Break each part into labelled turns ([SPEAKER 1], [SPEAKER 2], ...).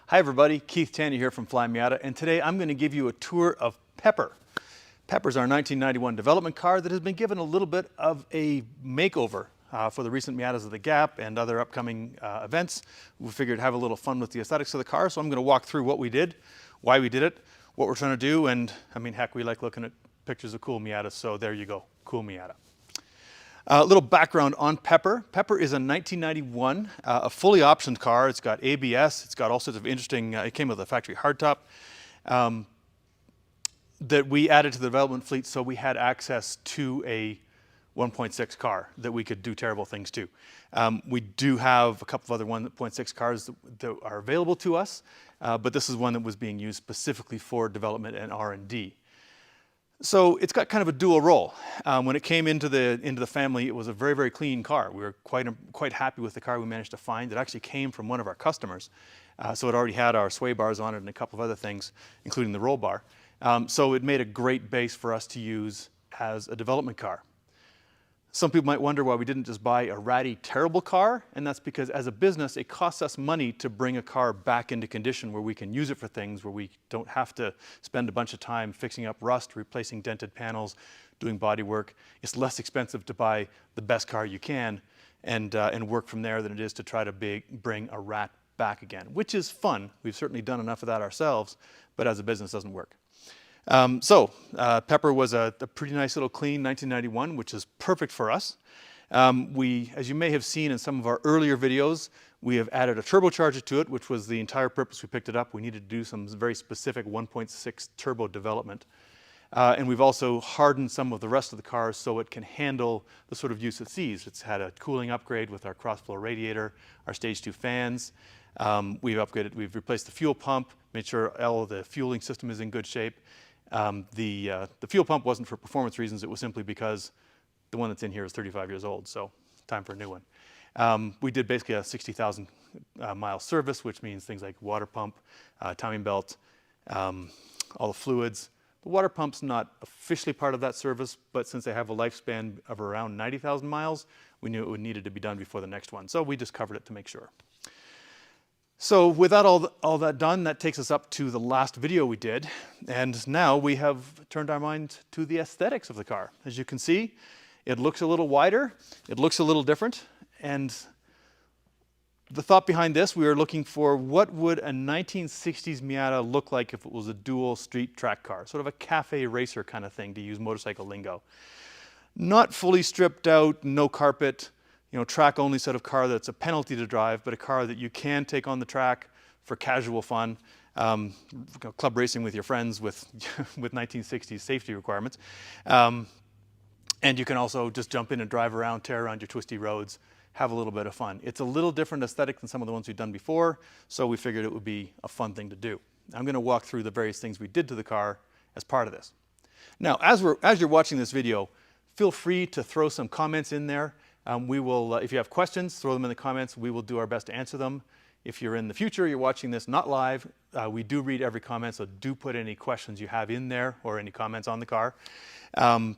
[SPEAKER 1] Hi everybody, Keith Tanny here from Flyin Miata, and today I'm going to give you a tour of Pepper. Pepper's our 1991 development car that has been given a little bit of a makeover for the recent Miatas of the Gap and other upcoming events. We figured have a little fun with the aesthetics of the car, so I'm going to walk through what we did, why we did it, what we're trying to do, and I mean, heck, we like looking at pictures of cool Miatas, so there you go, cool Miata. A little background on Pepper. Pepper is a 1991, a fully optioned car. It's got ABS, it's got all sorts of interesting, it came with a factory hardtop that we added to the development fleet so we had access to a 1.6 car that we could do terrible things to. We do have a couple of other 1.6 cars that are available to us, but this is one that was being used specifically for development and R&D. So it's got kind of a dual role. When it came into the family, it was a very, very clean car. We were quite happy with the car we managed to find. It actually came from one of our customers. So it already had our sway bars on it and a couple of other things, including the roll bar. So it made a great base for us to use as a development car. Some people might wonder why we didn't just buy a ratty, terrible car, and that's because as a business, it costs us money to bring a car back into condition where we can use it for things, where we don't have to spend a bunch of time fixing up rust, replacing dented panels, doing body work. It's less expensive to buy the best car you can and work from there than it is to try to bring a rat back again, which is fun. We've certainly done enough of that ourselves, but as a business, it doesn't work. Pepper was a pretty nice little clean 1991, which is perfect for us. As you may have seen in some of our earlier videos, we have added a turbocharger to it, which was the entire purpose we picked it up. We needed to do some very specific 1.6 turbo development. And we've also hardened some of the rest of the car so it can handle the sort of use it sees. It's had a cooling upgrade with our cross-flow radiator, our stage 2 fans. We've replaced the fuel pump, made sure all the fueling system is in good shape. The fuel pump wasn't for performance reasons, it was simply because the one that's in here is 35 years old, so time for a new one. We did basically a 60,000 mile service, which means things like water pump, timing belt, all the fluids. The water pump's not officially part of that service, but since they have a lifespan of around 90,000 miles, we knew it needed to be done before the next one, so we just covered it to make sure. So with that, all that done, that takes us up to the last video we did. And now we have turned our mind to the aesthetics of the car. As you can see, it looks a little wider, it looks a little different. And the thought behind this, we were looking for what would a 1960s Miata look like if it was a dual street track car, sort of a cafe racer kind of thing, to use motorcycle lingo. Not fully stripped out, no carpet, track only set of car that's a penalty to drive, but a car that you can take on the track for casual fun, club racing with your friends with 1960s safety requirements. And you can also just jump in and drive around, tear around your twisty roads, have a little bit of fun. It's a little different aesthetic than some of the ones we've done before, so we figured it would be a fun thing to do. I'm going to walk through the various things we did to the car as part of this. Now, as you're watching this video, feel free to throw some comments in there. We will, if you have questions, throw them in the comments. We will do our best to answer them. If you're in the future, you're watching this not live, we do read every comment, so do put any questions you have in there or any comments on the car. And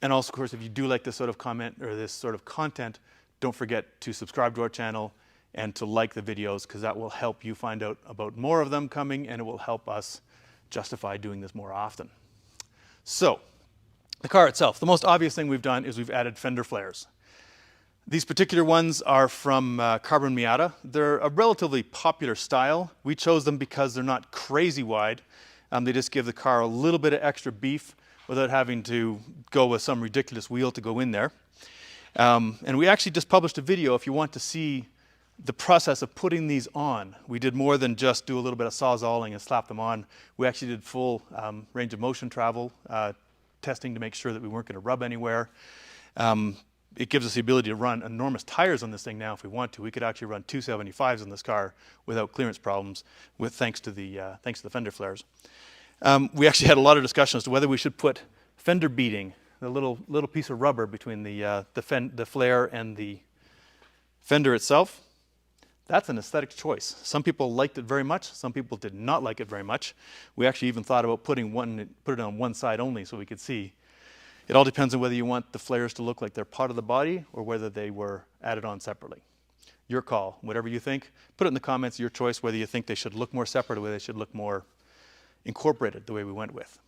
[SPEAKER 1] also, of course, if you do like this sort of comment or this sort of content, don't forget to subscribe to our channel and to like the videos, because that will help you find out about more of them coming, and it will help us justify doing this more often. So, the car itself. The most obvious thing we've done is we've added fender flares. These particular ones are from Carbon Miata. They're a relatively popular style. We chose them because they're not crazy wide. They just give the car a little bit of extra beef without having to go with some ridiculous wheel to go in there. And we actually just published a video if you want to see the process of putting these on. We did more than just do a little bit of sawzalling and slap them on. We actually did full range of motion travel testing to make sure that we weren't going to rub anywhere. It gives us the ability to run enormous tires on this thing now if we want to. We could actually run 275s on this car without clearance problems, thanks to the fender flares. We actually had a lot of discussion as to whether we should put fender beading, the little piece of rubber between the flare and the fender itself. That's an aesthetic choice. Some people liked it very much. Some people did not like it very much. We actually even thought about put it on one side only so we could see. It all depends on whether you want the flares to look like they're part of the body or whether they were added on separately. Your call, whatever you think. Put it in the comments, your choice, whether you think they should look more separate or whether they should look more incorporated the way we went with.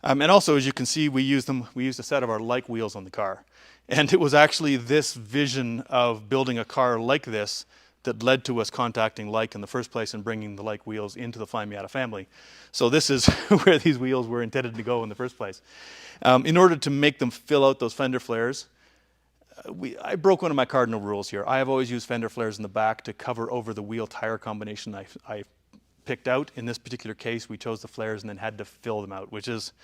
[SPEAKER 1] And also, as you can see, we used a set of our like wheels on the car. And it was actually this vision of building a car like this that led to us contacting Like in the first place and bringing the Like wheels into the Flyin Miata family. So this is where these wheels were intended to go in the first place. In order to make them fill out those fender flares, I broke one of my cardinal rules here. I have always used fender flares in the back to cover over the wheel tire combination I picked out. In this particular case, we chose the flares and then had to fill them out, which is,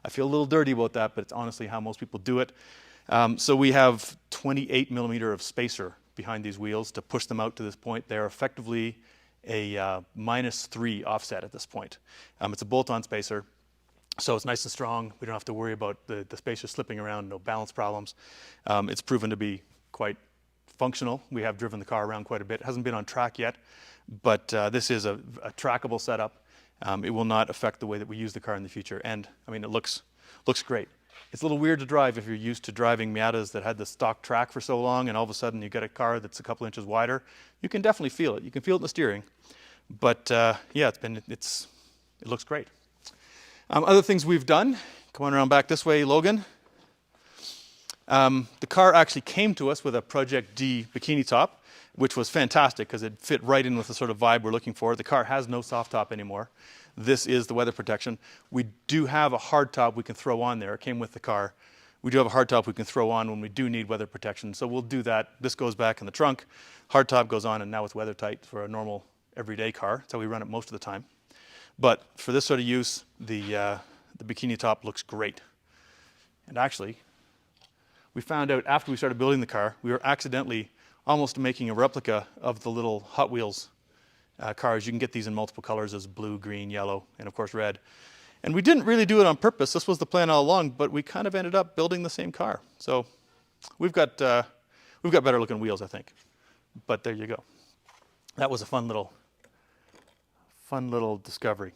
[SPEAKER 1] I feel a little dirty about that, but it's honestly how most people do it. So we have 28 millimeter of spacer behind these wheels to push them out to this point. They're effectively a -3 offset at this point. It's a bolt-on spacer, so it's nice and strong. We don't have to worry about the spacer slipping around, no balance problems. It's proven to be quite functional. We have driven the car around quite a bit. It hasn't been on track yet, but this is a trackable setup. It will not affect the way that we use the car in the future. And I mean, it looks great. It's a little weird to drive if you're used to driving Miatas that had the stock track for so long, and all of a sudden you get a car that's a couple inches wider. You can definitely feel it. You can feel it in the steering. But yeah, it looks great. Other things we've done, come on around back this way, Logan. The car actually came to us with a Project D bikini top, which was fantastic because it fit right in with the sort of vibe we're looking for. The car has no soft top anymore. This is the weather protection. We do have a hard top we can throw on there. It came with the car. We do have a hard top we can throw on when we do need weather protection. So we'll do that. This goes back in the trunk. Hard top goes on, and now it's weather tight for a normal everyday car. That's how we run it most of the time. But for this sort of use, the bikini top looks great. And actually, we found out after we started building the car, we were accidentally almost making a replica of the little Hot Wheels cars. You can get these in multiple colors as blue, green, yellow, and of course red. And we didn't really do it on purpose. This was the plan all along, but we kind of ended up building the same car. So we've got better looking wheels, I think. But there you go. That was a fun little discovery.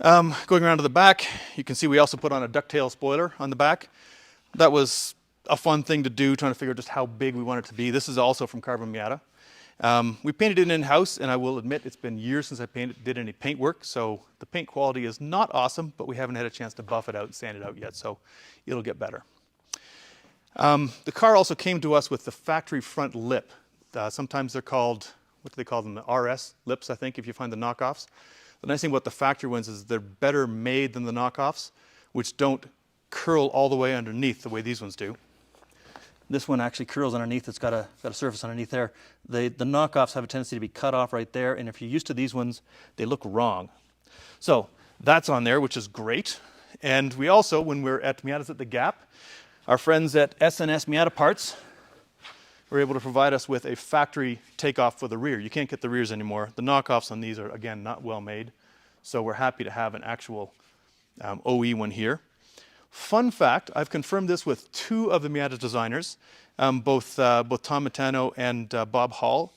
[SPEAKER 1] Going around to the back, you can see we also put on a ducktail spoiler on the back. That was a fun thing to do, trying to figure out just how big we want it to be. This is also from Turbo Miata. We painted it in-house, and I will admit it's been years since I did any paint work, so the paint quality is not awesome, but we haven't had a chance to buff it out and sand it out yet, so it'll get better. The car also came to us with the factory front lip. Sometimes they're called, what do they call them? The RS lips, I think, if you find the knockoffs. The nice thing about the factory ones is they're better made than the knockoffs, which don't curl all the way underneath the way these ones do. This one actually curls underneath. It's got a surface underneath there. The knockoffs have a tendency to be cut off right there, and if you're used to these ones, they look wrong. So that's on there, which is great. And we also, when we're at Miatas at the Gap, our friends at S&S Miata Parts were able to provide us with a factory takeoff for the rear. You can't get the rears anymore. The knockoffs on these are, again, not well made. So we're happy to have an actual OE one here. Fun fact, I've confirmed this with two of the Miata designers, both Tom Matano and Bob Hall.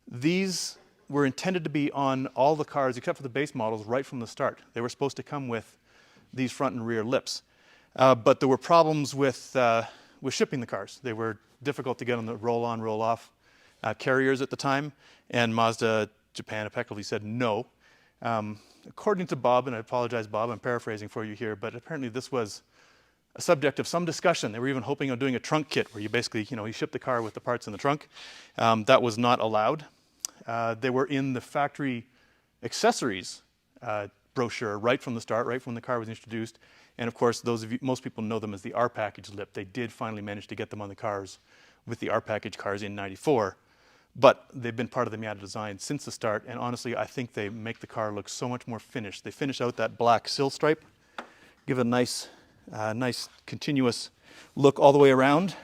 [SPEAKER 1] These were intended to be on all the cars except for the base models right from the start. They were supposed to come with these front and rear lips. But there were problems with shipping the cars. They were difficult to get on the roll-on, roll-off carriers at the time, and Mazda Japan effectively said no. According to Bob, and I apologize, Bob, I'm paraphrasing for you here, but apparently this was a subject of some discussion. They were even hoping on doing a trunk kit where you basically, you ship the car with the parts in the trunk. That was not allowed. They were in the factory accessories brochure right from the start, right when the car was introduced. And of course, most people know them as the R package lip. They did finally manage to get them on the cars with the R package cars in '94. But they've been part of the Miata design since the start. And honestly, I think they make the car look so much more finished. They finish out that black sill stripe, give a nice continuous look all the way around,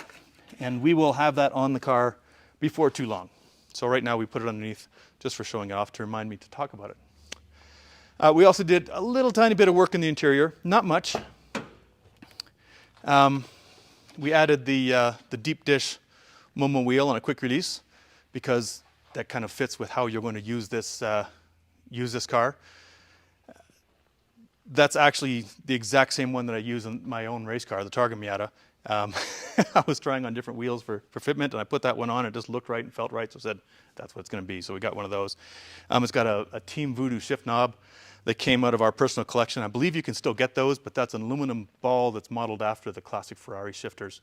[SPEAKER 1] and we will have that on the car before too long. So right now we put it underneath just for showing it off to remind me to talk about it. We also did a little tiny bit of work in the interior, not much. We added the deep dish Momo wheel on a quick release because that kind of fits with how you're going to use this car. That's actually the exact same one that I use in my own race car, the Turbo Miata, I was trying on different wheels for fitment, and I put that one on. It just looked right and felt right, so I said, that's what it's going to be. So we got one of those. It's got a Team Voodoo shift knob that came out of our personal collection. I believe you can still get those, but that's an aluminum ball that's modeled after the classic Ferrari shifters.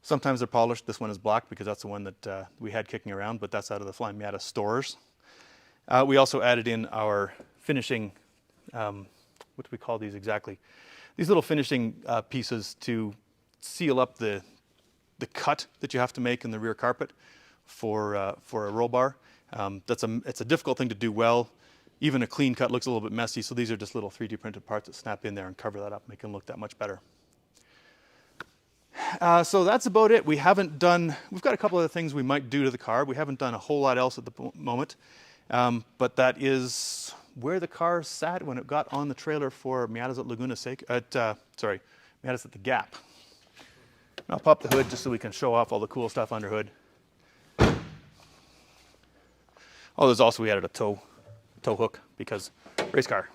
[SPEAKER 1] Sometimes they're polished. This one is black because that's the one that we had kicking around, but that's out of the Flyin Miata stores. We also added in our finishing, what do we call these exactly? These little finishing pieces to seal up the cut that you have to make in the rear carpet for a roll bar. It's a difficult thing to do well. Even a clean cut looks a little bit messy, so these are just little 3D printed parts that snap in there and cover that up, make them look that much better. So that's about it. We've got a couple of things we might do to the car. We haven't done a whole lot else at the moment, but that is where the car sat when it got on the trailer for Miatas at Laguna Seca, Miatas at the Gap. I'll pop the hood just so we can show off all the cool stuff under hood. Oh, we added a tow hook because race car.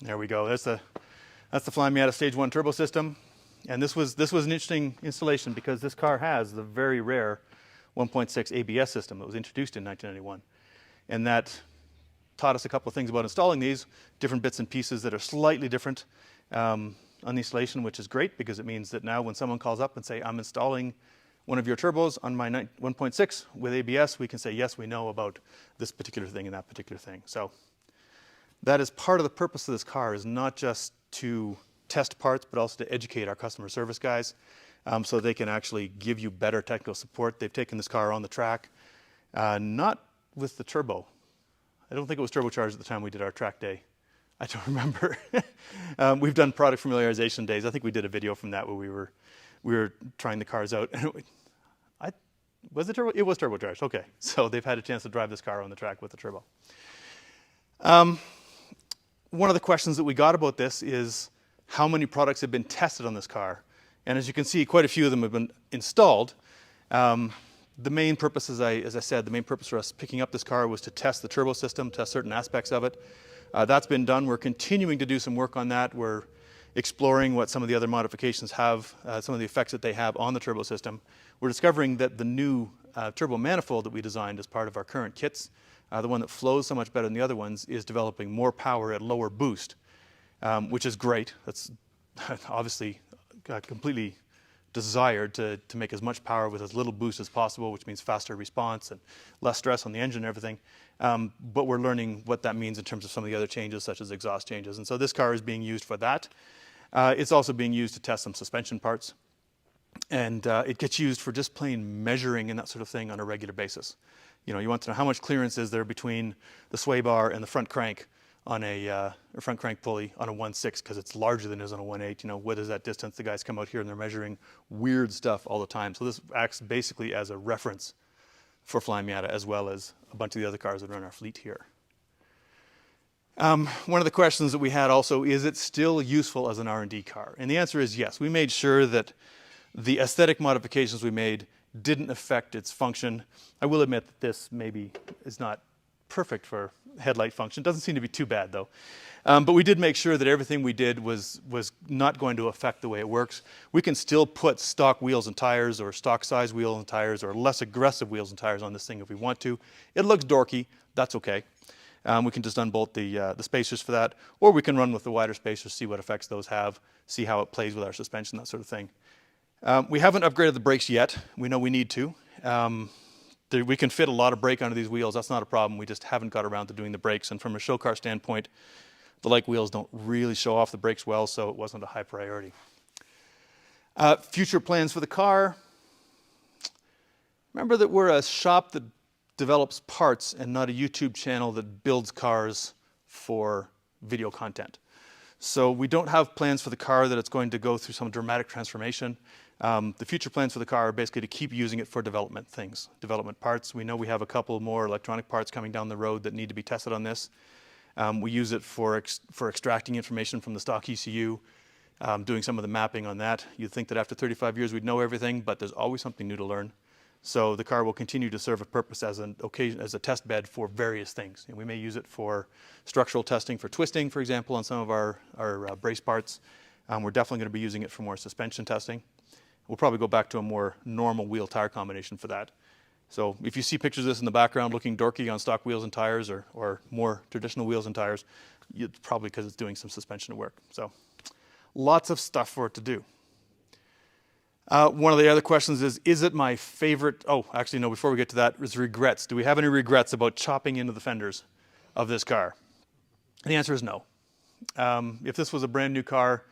[SPEAKER 1] There we go. That's the Flyin Miata Stage 1 turbo system. And this was an interesting installation because this car has the very rare 1.6 ABS system that was introduced in 1991. And that taught us a couple of things about installing these, different bits and pieces that are slightly different on the installation, which is great because it means that now when someone calls up and say, I'm installing one of your turbos on my 1.6 with ABS, we can say, yes, we know about this particular thing and that particular thing. So that is part of the purpose of this car, is not just to test parts, but also to educate our customer service guys so they can actually give you better technical support. They've taken this car on the track, not with the turbo. I don't think it was turbocharged at the time we did our track day. I don't remember. We've done product familiarization days. I think we did a video from that where we were trying the cars out. Was it turbo? It was turbocharged. Okay, so they've had a chance to drive this car on the track with the turbo. One of the questions that we got about this is how many products have been tested on this car, and as you can see, quite a few of them have been installed. The main purpose, as I said, the main purpose for us picking up this car was to test the turbo system, test certain aspects of it. That's been done. We're continuing to do some work on that. We're exploring what some of the other modifications have, some of the effects that they have on the turbo system. We're discovering that the new turbo manifold that we designed as part of our current kits, the one that flows so much better than the other ones, is developing more power at lower boost, which is great. That's obviously completely desired to make as much power with as little boost as possible, which means faster response and less stress on the engine and everything. But we're learning what that means in terms of some of the other changes, such as exhaust changes. And so this car is being used for that. It's also being used to test some suspension parts. And it gets used for just plain measuring and that sort of thing on a regular basis. You know, you want to know how much clearance is there between the sway bar and the front crank on a front crank pulley on a 1.6 because it's larger than it is on a 1.8. You know, what is that distance? The guys come out here and they're measuring weird stuff all the time. So this acts basically as a reference for Flyin Miata as well as a bunch of the other cars that are in our fleet here. One of the questions that we had also, is it still useful as an R&D car? And the answer is yes. We made sure that the aesthetic modifications we made didn't affect its function. I will admit that this maybe is not perfect for headlight function. Doesn't seem to be too bad though. But we did make sure that everything we did was not going to affect the way it works. We can still put stock wheels and tires or stock size wheels and tires or less aggressive wheels and tires on this thing if we want to. It looks dorky, that's okay. We can just unbolt the spacers for that, or we can run with the wider spacers, see what effects those have, see how it plays with our suspension, that sort of thing. We haven't upgraded the brakes yet. We know we need to. We can fit a lot of brake under these wheels. That's not a problem. We just haven't got around to doing the brakes. And from a show car standpoint, the like wheels don't really show off the brakes well, so it wasn't a high priority. Future plans for the car. Remember that we're a shop that develops parts and not a YouTube channel that builds cars for video content. So we don't have plans for the car that it's going to go through some dramatic transformation. The future plans for the car are basically to keep using it for development things, development parts. We know we have a couple more electronic parts coming down the road that need to be tested on this. We use it for extracting information from the stock ECU, doing some of the mapping on that. You'd think that after 35 years we'd know everything, but there's always something new to learn. So the car will continue to serve a purpose as a test bed for various things. And we may use it for structural testing, for twisting, for example, on some of our brace parts. We're definitely going to be using it for more suspension testing. We'll probably go back to a more normal wheel tire combination for that. So if you see pictures of this in the background looking dorky on stock wheels and tires or more traditional wheels and tires, it's probably because it's doing some suspension work. So lots of stuff for it to do. One of the other questions is it my favorite? Oh, actually, no, before we get to that, is regrets. Do we have any regrets about chopping into the fenders of this car? And the answer is no. If this was a brand new car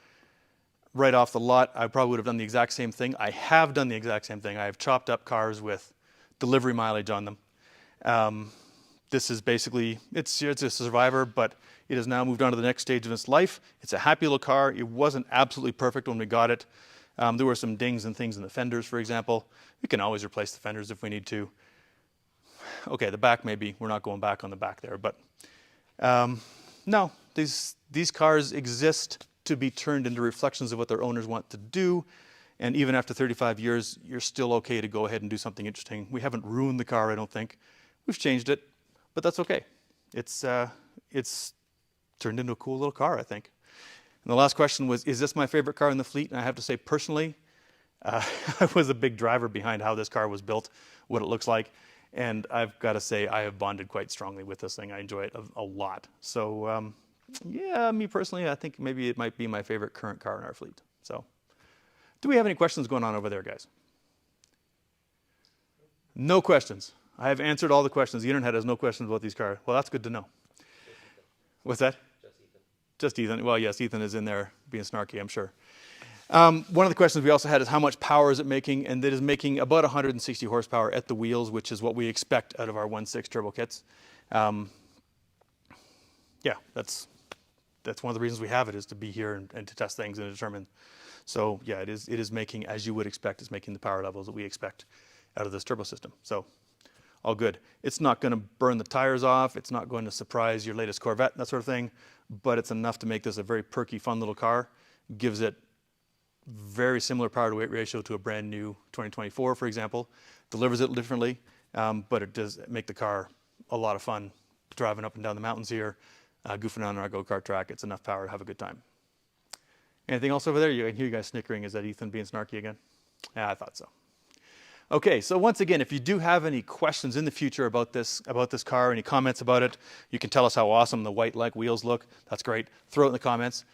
[SPEAKER 1] right off the lot, I probably would have done the exact same thing. I have done the exact same thing. I have chopped up cars with delivery mileage on them. This is basically, it's a survivor, but it has now moved on to the next stage of its life. It's a happy little car. It wasn't absolutely perfect when we got it. There were some dings and things in the fenders, for example. We can always replace the fenders if we need to. Okay, the back maybe. We're not going back on the back there. But no, these cars exist to be turned into reflections of what their owners want to do. And even after 35 years, you're still okay to go ahead and do something interesting. We haven't ruined the car, I don't think. We've changed it, but that's okay. It's turned into a cool little car, I think. And the last question was, is this my favorite car in the fleet? And I have to say, personally, I was a big driver behind how this car was built, what it looks like. And I've got to say, I have bonded quite strongly with this thing. I enjoy it a lot. So, yeah, me personally, I think maybe it might be my favorite current car in our fleet. So, do we have any questions going on over there, guys? No questions. I have answered all the questions. The internet has no questions about these cars. Well, that's good to know. What's that? Just Ethan. Well, yes, Ethan is in there being snarky, I'm sure. One of the questions we also had is how much power is it making? And it is making about 160 horsepower at the wheels, which is what we expect out of our 1.6 turbo kits. Yeah, that's one of the reasons we have it, is to be here and to test things and determine. So yeah, it is making, as you would expect, it's making the power levels that we expect out of this turbo system. So all good. It's not going to burn the tires off. It's not going to surprise your latest Corvette, that sort of thing. But it's enough to make this a very perky, fun little car. Gives it very similar power to weight ratio to a brand new 2024, for example. Delivers it differently, but it does make the car a lot of fun driving up and down the mountains here, goofing on our go-kart track. It's enough power to have a good time. Anything else over there? I hear you guys snickering. Is that Ethan being snarky again? Yeah, I thought so. Okay, so once again, if you do have any questions in the future about this car, any comments about it, you can tell us how awesome the white-like wheels look. That's great. Throw it in the comments.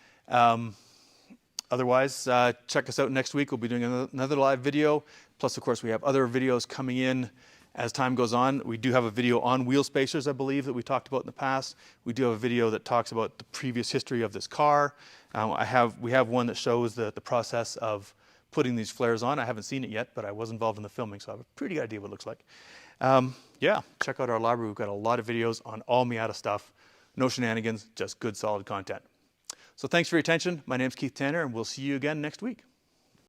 [SPEAKER 1] Otherwise, check us out next week. We'll be doing another live video. Plus, of course, we have other videos coming in as time goes on. We do have a video on wheel spacers, I believe, that we talked about in the past. We do have a video that talks about the previous history of this car. We have one that shows the process of putting these flares on. I haven't seen it yet, but I was involved in the filming, so I have a pretty good idea what it looks like. Yeah, check out our library. We've got a lot of videos on all Miata stuff. No shenanigans, just good, solid content. So thanks for your attention. My name's Keith Tanner, and we'll see you again next week.